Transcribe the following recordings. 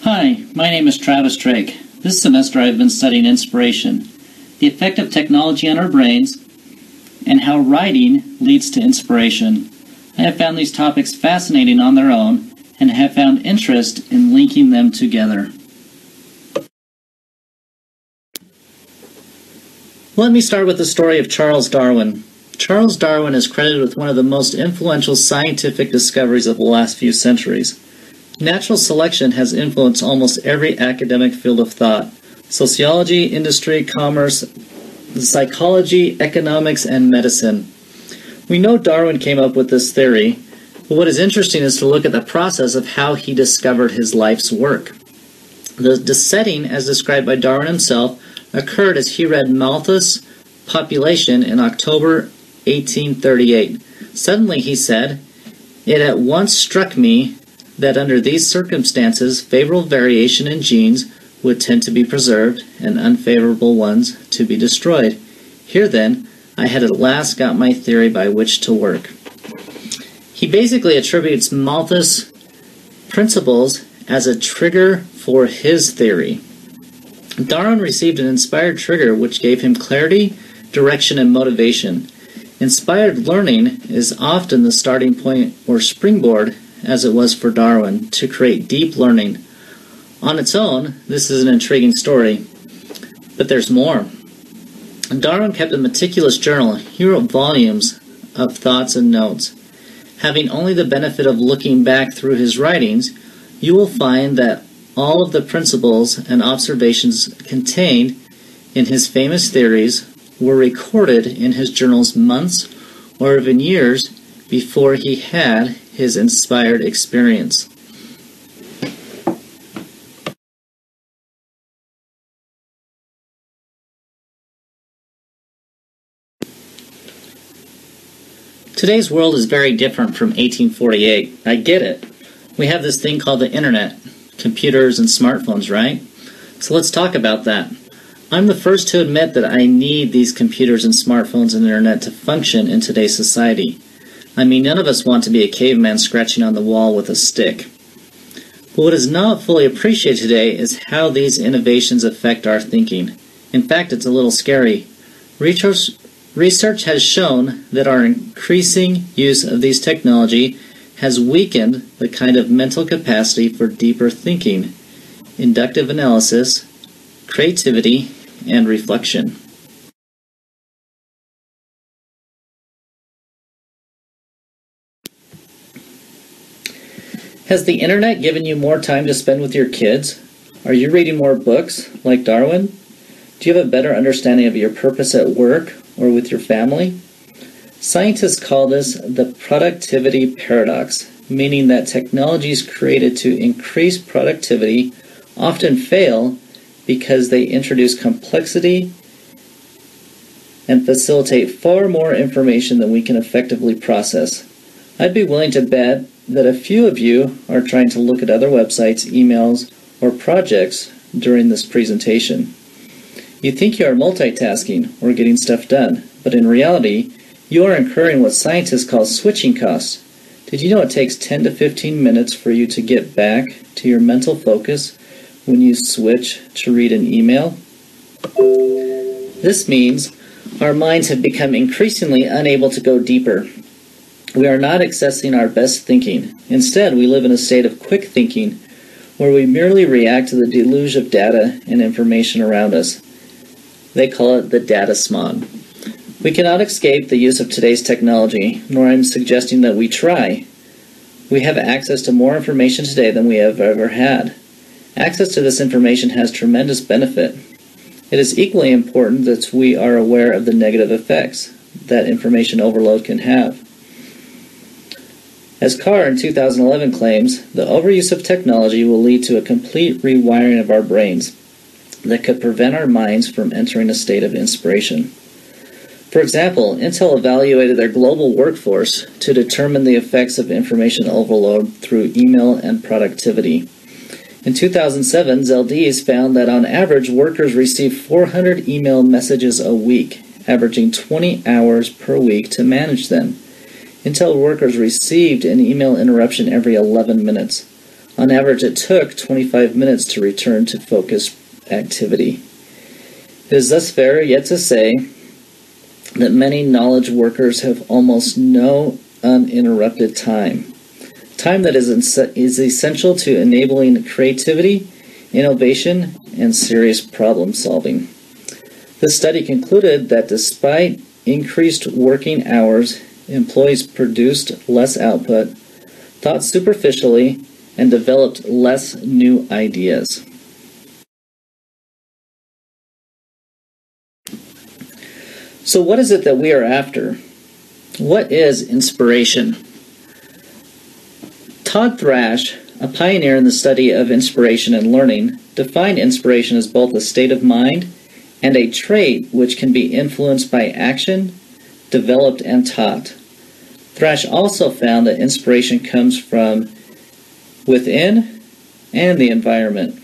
Hi, my name is Travis Drake. This semester I've been studying inspiration, the effect of technology on our brains, and how writing leads to inspiration. I have found these topics fascinating on their own and have found interest in linking them together. Let me start with the story of Charles Darwin. Charles Darwin is credited with one of the most influential scientific discoveries of the last few centuries. Natural selection has influenced almost every academic field of thought: sociology, industry, commerce, psychology, economics, and medicine. We know Darwin came up with this theory, but what is interesting is to look at the process of how he discovered his life's work. The setting, as described by Darwin himself, occurred as he read Malthus' Population in October 1838. Suddenly, he said, "It at once struck me that under these circumstances favorable variation in genes would tend to be preserved and unfavorable ones to be destroyed. Here then, I had at last got my theory by which to work." He basically attributes Malthus' principles as a trigger for his theory. Darwin received an inspired trigger which gave him clarity, direction, and motivation. Inspired learning is often the starting point or springboard, as it was for Darwin, to create deep learning. On its own, this is an intriguing story, but there's more. Darwin kept a meticulous journal. He wrote volumes of thoughts and notes. Having only the benefit of looking back through his writings, you will find that all of the principles and observations contained in his famous theories were recorded in his journals months or even years before he had his inspired experience. Today's world is very different from 1848. I get it. We have this thing called the internet, computers and smartphones, right? So let's talk about that. I'm the first to admit that I need these computers and smartphones and internet to function in today's society. I mean, none of us want to be a caveman scratching on the wall with a stick. But what is not fully appreciated today is how these innovations affect our thinking. In fact, it's a little scary. Research has shown that our increasing use of these technology has weakened the kind of mental capacity for deeper thinking, inductive analysis, creativity, and reflection. Has the internet given you more time to spend with your kids? Are you reading more books, like Darwin? Do you have a better understanding of your purpose at work or with your family? Scientists call this the productivity paradox, meaning that technologies created to increase productivity often fail because they introduce complexity and facilitate far more information than we can effectively process. I'd be willing to bet that a few of you are trying to look at other websites, emails, or projects during this presentation. You think you are multitasking or getting stuff done, but in reality, you are incurring what scientists call switching costs. Did you know it takes 10 to 15 minutes for you to get back to your mental focus when you switch to read an email? This means our minds have become increasingly unable to go deeper. We are not accessing our best thinking. Instead, we live in a state of quick thinking where we merely react to the deluge of data and information around us. They call it the data smog. We cannot escape the use of today's technology, nor am I suggesting that we try. We have access to more information today than we have ever had. Access to this information has tremendous benefit. It is equally important that we are aware of the negative effects that information overload can have. As Carr in 2011 claims, the overuse of technology will lead to a complete rewiring of our brains that could prevent our minds from entering a state of inspiration. For example, Intel evaluated their global workforce to determine the effects of information overload through email and productivity. In 2007, Zeldiz found that on average, workers receive 400 email messages a week, averaging 20 hours per week to manage them. Intel workers received an email interruption every 11 minutes. On average, it took 25 minutes to return to focused activity. It is thus fair yet to say that many knowledge workers have almost no uninterrupted time. Time that is essential to enabling creativity, innovation, and serious problem solving. This study concluded that despite increased working hours, employees produced less output, thought superficially, and developed less new ideas. So what is it that we are after? What is inspiration? Todd Thrash, a pioneer in the study of inspiration and learning, defined inspiration as both a state of mind and a trait which can be influenced by action, developed, and taught. Thrash also found that inspiration comes from within and the environment.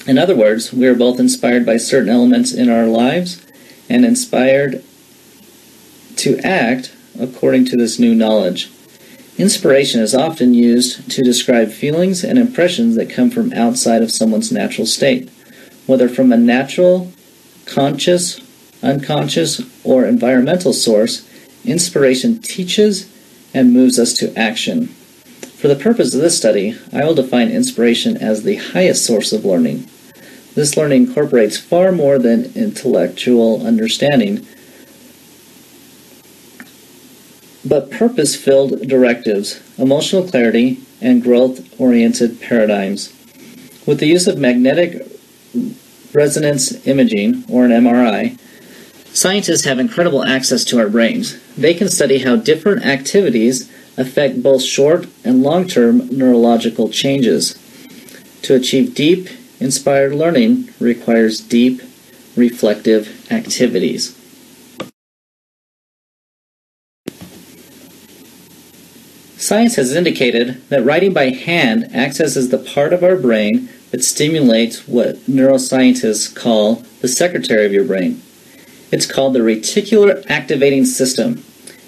In other words, we are both inspired by certain elements in our lives and inspired to act according to this new knowledge. Inspiration is often used to describe feelings and impressions that come from outside of someone's natural state, whether from a natural, conscious, unconscious, or environmental source. Inspiration teaches and moves us to action. For the purpose of this study, I will define inspiration as the highest source of learning. This learning incorporates far more than intellectual understanding, but purpose-filled directives, emotional clarity, and growth-oriented paradigms. With the use of magnetic resonance imaging, or an MRI, scientists have incredible access to our brains. They can study how different activities affect both short and long-term neurological changes. To achieve deep, inspired learning requires deep, reflective activities. Science has indicated that writing by hand accesses the part of our brain that stimulates what neuroscientists call the secretary of your brain. It's called the reticular activating system,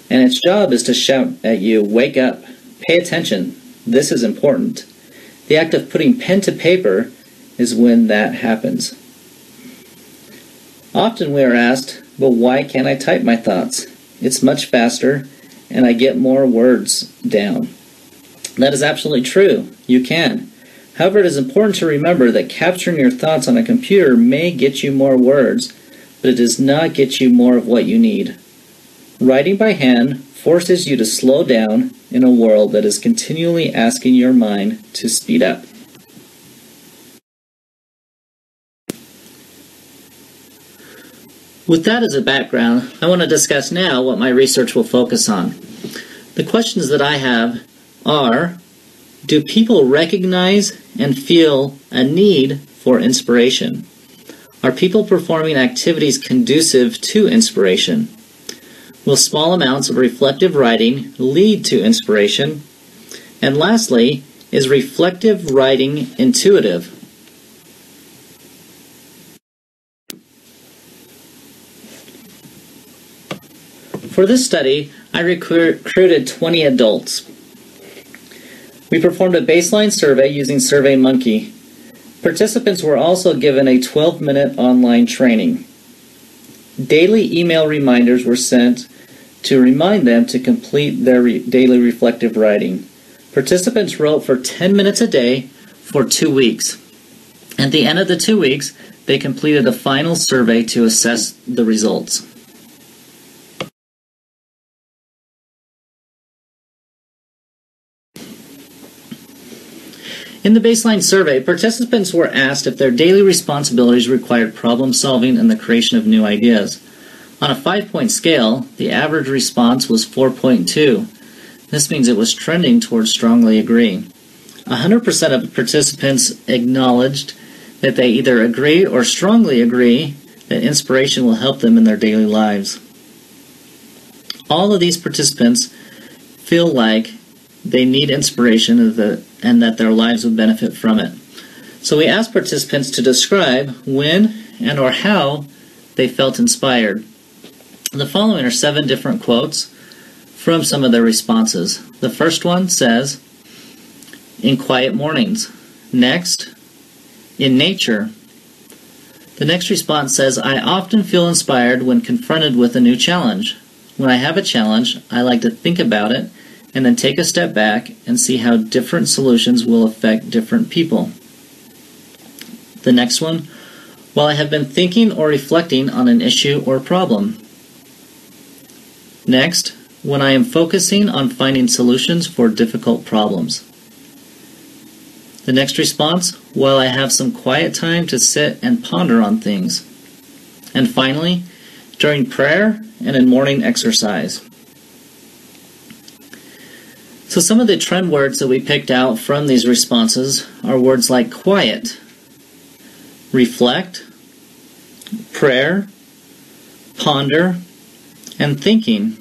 and its job is to shout at you, "Wake up, pay attention, this is important." The act of putting pen to paper is when that happens. Often we are asked, "But why can't I type my thoughts? It's much faster, and I get more words down." That is absolutely true. You can. However, it is important to remember that capturing your thoughts on a computer may get you more words, but it does not get you more of what you need. Writing by hand forces you to slow down in a world that is continually asking your mind to speed up. With that as a background, I want to discuss now what my research will focus on. The questions that I have are, do people recognize and feel a need for inspiration? Are people performing activities conducive to inspiration? Will small amounts of reflective writing lead to inspiration? And lastly, is reflective writing intuitive? For this study, I recruited 20 adults. We performed a baseline survey using SurveyMonkey. Participants were also given a 12-minute online training. Daily email reminders were sent to remind them to complete their daily reflective writing. Participants wrote for 10 minutes a day for 2 weeks. At the end of the 2 weeks, they completed a final survey to assess the results. In the baseline survey, participants were asked if their daily responsibilities required problem solving and the creation of new ideas. On a 5-point scale, the average response was 4.2. This means it was trending towards strongly agree. 100% of participants acknowledged that they either agree or strongly agree that inspiration will help them in their daily lives. All of these participants feel like they need inspiration and that their lives would benefit from it. So we asked participants to describe when and or how they felt inspired. The following are 7 different quotes from some of their responses. The first one says, in quiet mornings. Next, in nature. The next response says, I often feel inspired when confronted with a new challenge. When I have a challenge, I like to think about it and then take a step back and see how different solutions will affect different people. The next one, while I have been thinking or reflecting on an issue or problem. Next, when I am focusing on finding solutions for difficult problems. The next response, while I have some quiet time to sit and ponder on things. And finally, during prayer and in morning exercise. So some of the trend words that we picked out from these responses are words like quiet, reflect, prayer, ponder, and thinking.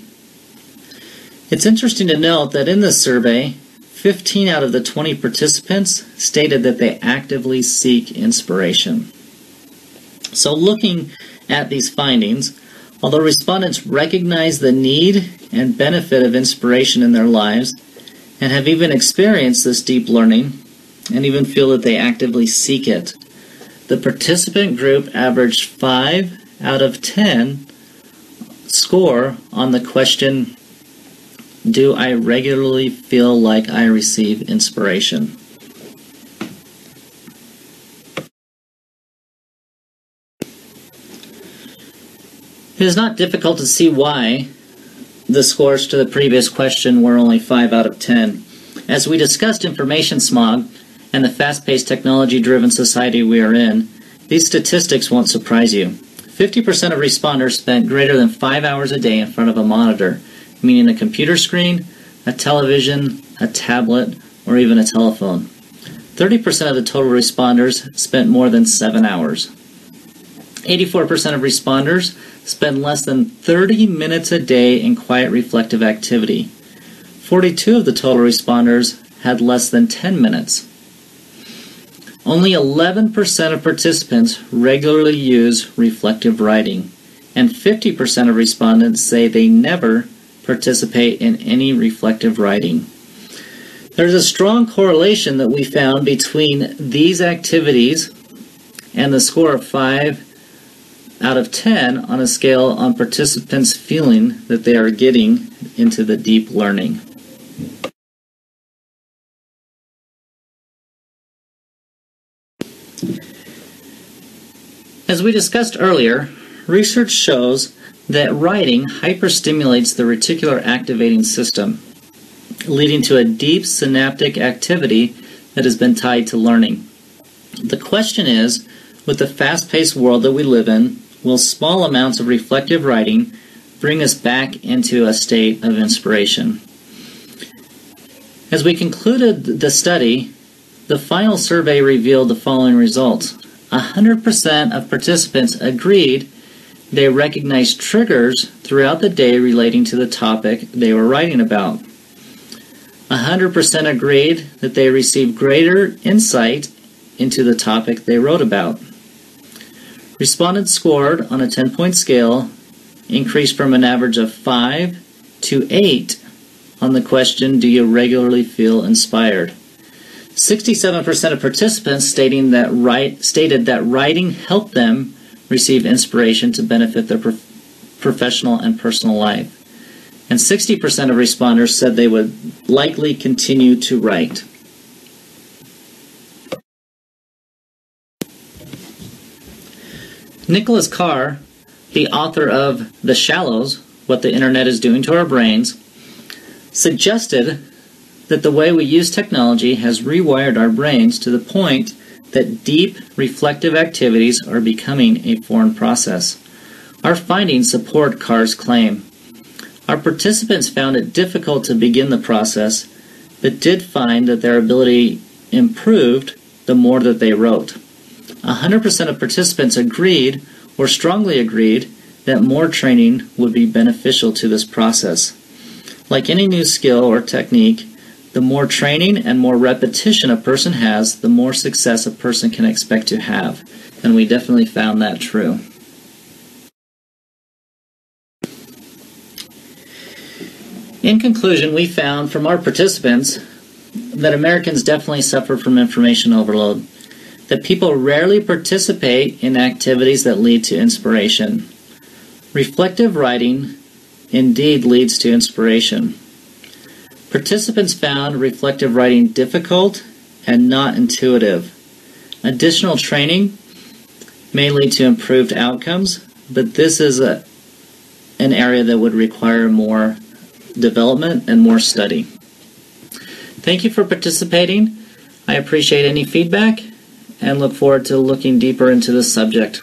It's interesting to note that in this survey, 15 out of the 20 participants stated that they actively seek inspiration. So looking at these findings, although respondents recognize the need and benefit of inspiration in their lives and have even experienced this deep learning and even feel that they actively seek it, the participant group averaged 5 out of 10 score on the question, do I regularly feel like I receive inspiration? It is not difficult to see why the scores to the previous question were only 5 out of 10. As we discussed information smog and the fast-paced technology-driven society we are in, these statistics won't surprise you. 50% of responders spent greater than 5 hours a day in front of a monitor, meaning a computer screen, a television, a tablet, or even a telephone. 30% of the total responders spent more than 7 hours. 84% of responders spend less than 30 minutes a day in quiet reflective activity. 42 of the total responders had less than 10 minutes. Only 11% of participants regularly use reflective writing, and 50% of respondents say they never participate in any reflective writing. There's a strong correlation that we found between these activities and the score of 5 out of 10 on a scale on participants feeling that they are getting into the deep learning. As we discussed earlier, research shows that writing hyperstimulates the reticular activating system, leading to a deep synaptic activity that has been tied to learning. The question is, with the fast-paced world that we live in, will small amounts of reflective writing bring us back into a state of inspiration? As we concluded the study, the final survey revealed the following results. 100% of participants agreed they recognized triggers throughout the day relating to the topic they were writing about. 100% agreed that they received greater insight into the topic they wrote about. Respondents scored on a 10-point scale increased from an average of 5 to 8 on the question, do you regularly feel inspired? 67% of participants stated that writing helped them receive inspiration to benefit their professional and personal life. And 60% of responders said they would likely continue to write. Nicholas Carr, the author of The Shallows, What the Internet is Doing to Our Brains, suggested that the way we use technology has rewired our brains to the point that deep, reflective activities are becoming a foreign process. Our findings support Carr's claim. Our participants found it difficult to begin the process, but did find that their ability improved the more that they wrote. 100% of participants agreed, or strongly agreed, that more training would be beneficial to this process. Like any new skill or technique, the more training and more repetition a person has, the more success a person can expect to have. And we definitely found that true. In conclusion, we found from our participants that Americans definitely suffer from information overload, that people rarely participate in activities that lead to inspiration. Reflective writing indeed leads to inspiration. Participants found reflective writing difficult and not intuitive. Additional training may lead to improved outcomes, but this is an area that would require more development and more study. Thank you for participating. I appreciate any feedback and look forward to looking deeper into this subject.